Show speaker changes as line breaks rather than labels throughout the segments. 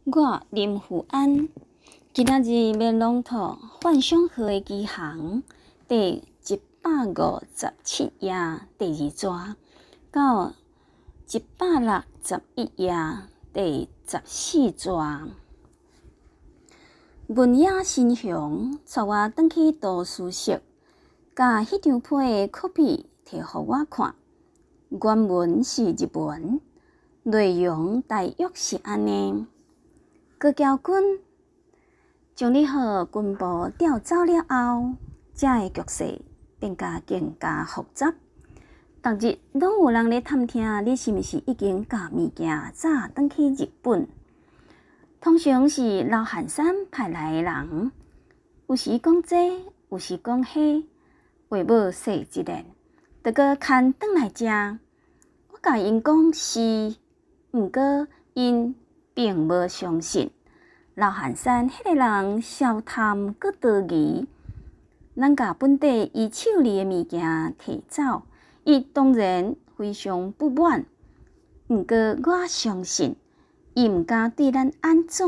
我林富安，今仔日要朗读幻想号的奇航第157页第2章到161页第14章。文野新雄带我转去图书室，甲迄张批的 copy 摕互我看。原文是日文，内容大约是安尼：高桥君将你予军部调走了后，遮的局势变甲更加复杂。逐日拢有人咧探听你是毋是已经甲物件早转去日本。通常是老汉山派来的人，有时讲这，有时讲迄，话要说一连，就搁牵转来遮。我甲因讲是，毋过因并无相信。老汉山迄个人消贪搁多疑，咱甲本地伊手里的物件摕走，伊当然非常不满。毋过我相信，伊毋敢对咱安怎，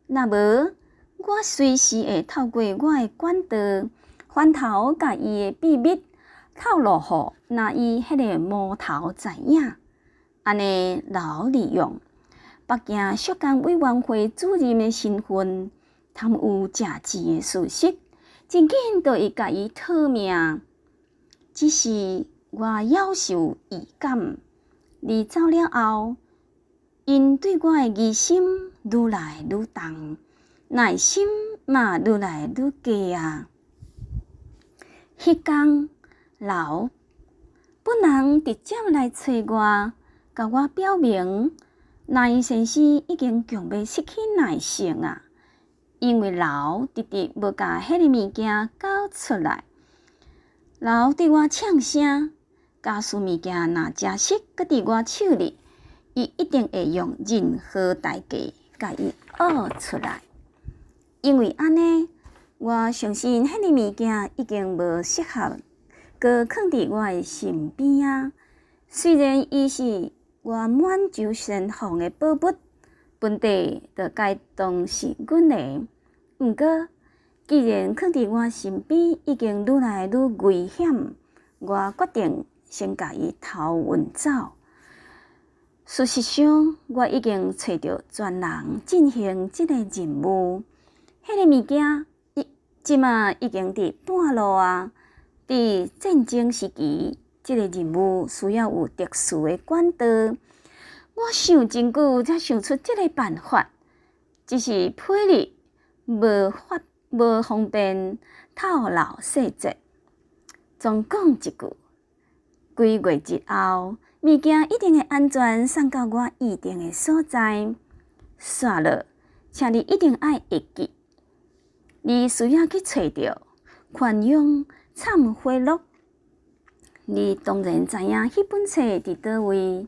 若无，我随时会透过我的管道，翻头甲伊的秘密透露互若伊迄个魔头知影，安尼老利用北京削减委员会主任的身份，贪有假钱的事实，真紧就会甲伊讨命。只是我夭寿预感，你走了后，因对我的疑心愈来愈重，耐心嘛愈来愈低啊。迄天，老本人直接来找我，甲我表明，那伊先生已经强要失去耐性啊，因为老直直无甲迄个物件交出来。老对我呛声，假使物件若真实搁伫我手里，伊一定会用任何代价甲伊挖出来。因为安尼，我相信迄个物件已经无适合，搁囥伫我的身边啊。虽然伊是我满洲先锋的宝物，本地就该当是阮的。毋过，既然囥伫我身边已经愈来愈危险，我决定先甲伊偷运走。事实上，我已经找到专人进行这个任务。迄个物件，即马已经伫半路啊。伫战争时期，这个任务需要有特殊的管道。我想真久才想出这个办法，只是霹雳无方便透露细节。总讲一句，几月日后，物件一定会安全送到我预定的所在。煞了，请你一定爱会记，你需要去找到宽永忏悔录。你当然知影迄本册伫倒位，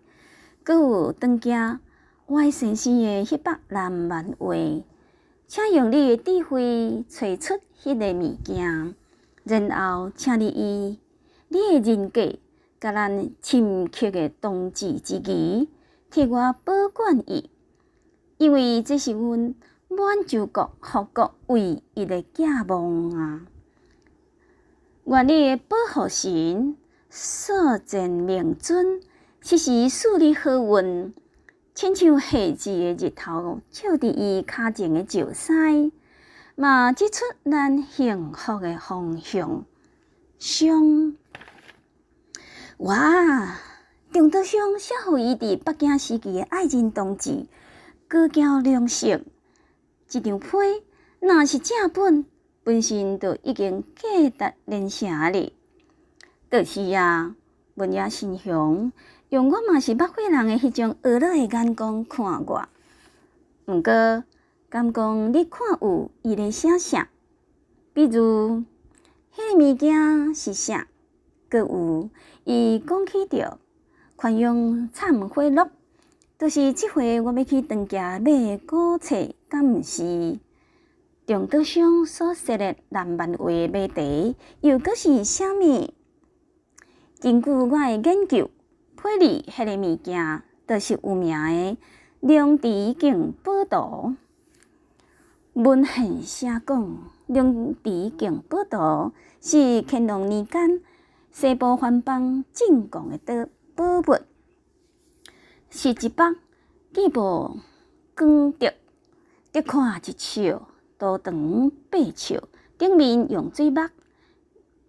搁有当家我先生的迄幅蓝漫画，请用你的智慧找出迄个物件，然后请你的人格甲咱深刻的同志之义，替我保管伊，因为这是阮满洲国复国唯一的寄望啊！愿你的保护神所见明尊，时时赐你好运，亲像夏至的日头照伫伊脚前的石狮，嘛指出咱幸福的方向。哇！中岛乡写予伊伫北京时期的爱人同志，高桥良色。这张批若是正本身就已经价值连城哩。就是啊，文野新雄用我嘛是捌火人的迄种恶劣的眼光看我。毋过，敢讲你看有伊咧写啥？比如，迄个物件是啥？搁有伊讲起着宽永忏悔录，就是即回我要去当家买的古册，敢毋是？中岛乡所说的蓝漫画的谜题，又搁是啥物？根据我的研究，霹雳迄个物件，就是有名的龙池镜宝图。文献写讲，龙池境宝岛是乾隆年间西部藩邦进贡的宝物，是一北既无光泽，得看一笑，都长八笑，顶面用水墨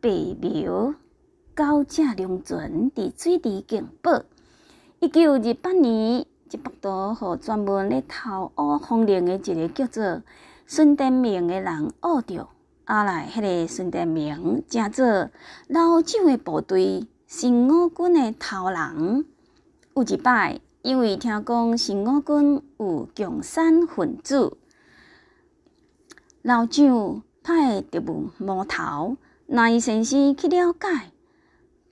白描九只龙船伫水池竞宝。1928年，这北岛互专门咧偷挖风铃的一个叫做孙殿明的人挖着，后来迄个孙殿明正做老蒋的部队新五军的头人。有一摆，因为听讲新五军有共产分子，老蒋派特务摸头，那伊先生去了解，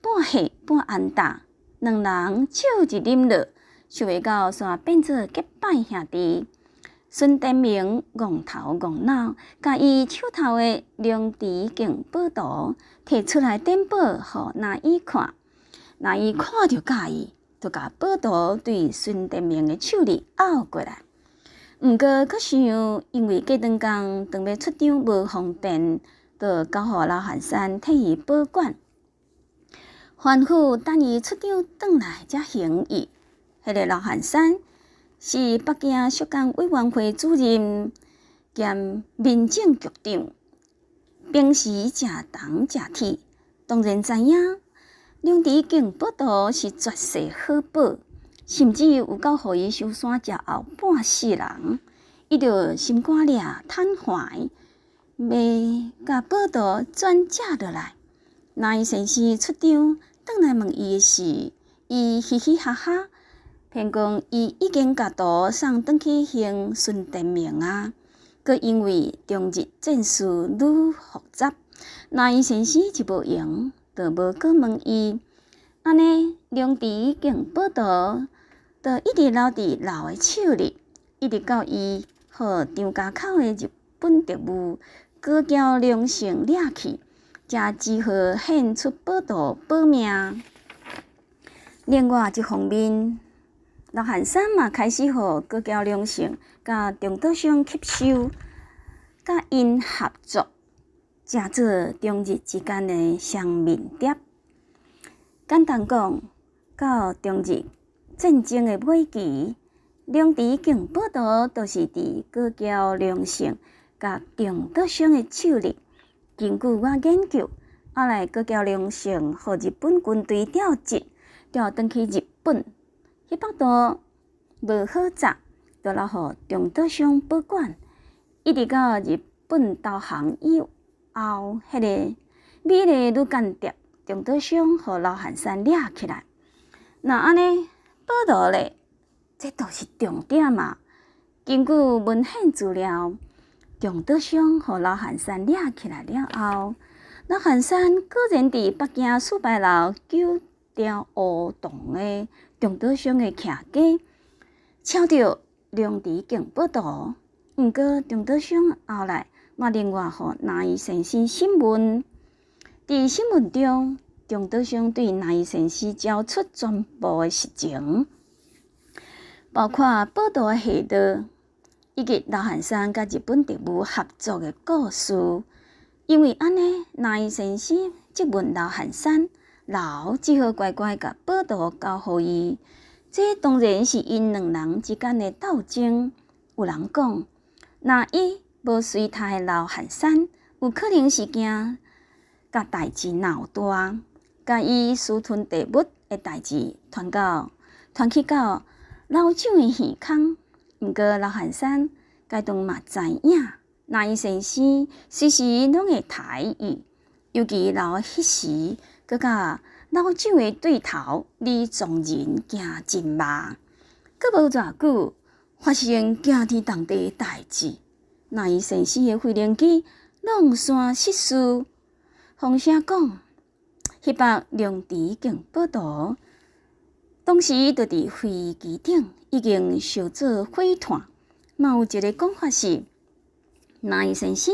半吓半安踏，两人酒一啉落，想袂到煞变做结拜兄弟。孙殿明戆头戆脑，甲伊手头的龙池境宝图摕出来展报，互那伊看。那伊看着介意，就甲宝图对孙殿明的手里拗过来。毋过佫想，因为过长工当要出场无方便，就交互老汉山替伊保管。吩咐等伊出场转来才行伊。迄个老汉山是北京属工委员会主任兼民政局长，平时食东食铁，当然知影龙池境宝图是绝世好宝，甚至有够互伊收山之后半世人，伊就心肝掠瘫痪，要甲宝图转借落来。那伊先生出场，转来问伊的事，伊嘻嘻哈哈，骗讲伊已经甲图送转去还孙殿明啊。佮因为中日战事愈复杂，那伊先生就无用，就无佮问伊。安尼龙池境宝图，就一直留伫老的手里，一直到伊互张家口的日本特务高桥良胜掠去，才只好献出宝图保命。另外一方面，老汉山嘛开始互高桥良胜甲中岛湘吸收，甲因合作，成做中日之间的双面谍。简单讲，到中日战争的尾期，龙池境宝图都是伫高桥良胜甲中岛湘的手里。根据我研究，后来高桥良胜互日本军队调集，调转去日本，迄北图无好查，就留互中岛湘保管，一直到日本投降以后，迄个美丽女间谍中岛湘互老汉山掠起来。那安尼宝图咧，这都是重点嘛。根据文献资料，中岛湘互老汉山掠起来了后，老汉山果然伫北京四牌楼9条乌洞的中岛湘的徛家，抄到龙池境宝图。毋过中岛湘后来嘛另外互那伊先生审问，伫审问中，中岛湘对那伊先生交出全部的实情，包括宝图的下落，以及老汉山甲日本特务合作的故事。因为安尼，那伊先生质问老汉山，老只好乖乖甲宝图交互伊。这当然是因两人之间的斗争。有人讲，那伊无随他的老汉山，有可能是惊甲代志闹大，甲伊私吞地物的代志传去到老蒋的耳孔。毋过老汉山该当嘛知影，那伊先生时时拢会台语，尤其老迄时，佮甲老蒋的对头李宗仁行真密，佮无偌久发生惊天动地的代志。那伊先生的飞行机弄山失事，风声讲，迄北龙池境宝图当时就伫飞机顶已经烧做火炭。嘛有一个讲法是，那伊先生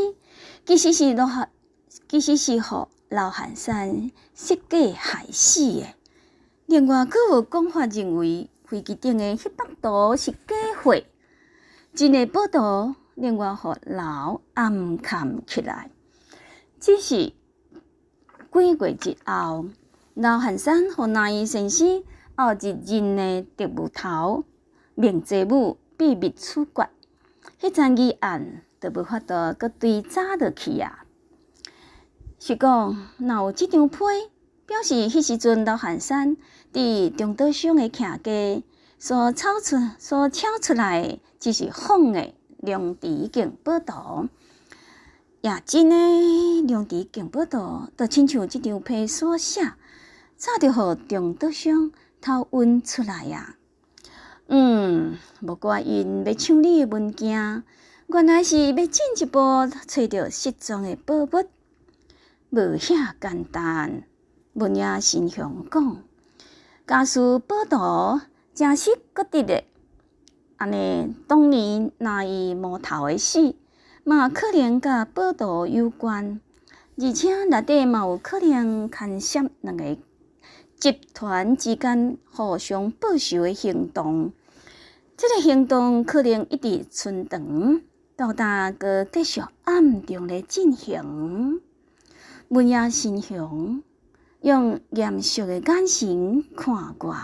其实是互老汉山设计害死的。另外，佫有讲法认为飞机顶的迄幅图是假货，真的宝图另外互楼暗藏起来。只是几月之后，老汉山互那伊先生后一任的特务头命济母秘密处决，迄桩议案就无法度搁追查落去啊。是讲，若有即张批，表示迄时阵老汉山伫中岛乡的徛家所炒出来的，只是仿的龙池境报道。也真的龙池境报道，就亲像即张批所写，早就互中岛乡偷运出来啊。无怪因要抢你的物件，原来是要进一步找到失踪的宝物。无遐简单，文也新雄讲，假使报道真实搁直的，安尼当年若伊无头的死，嘛可能甲报道有关，而且内底嘛有可能牵涉两个集团之间互相报仇的行动。这个行动可能一直存长，到达个继续暗中的进行。文也新雄用严肃的眼神看我。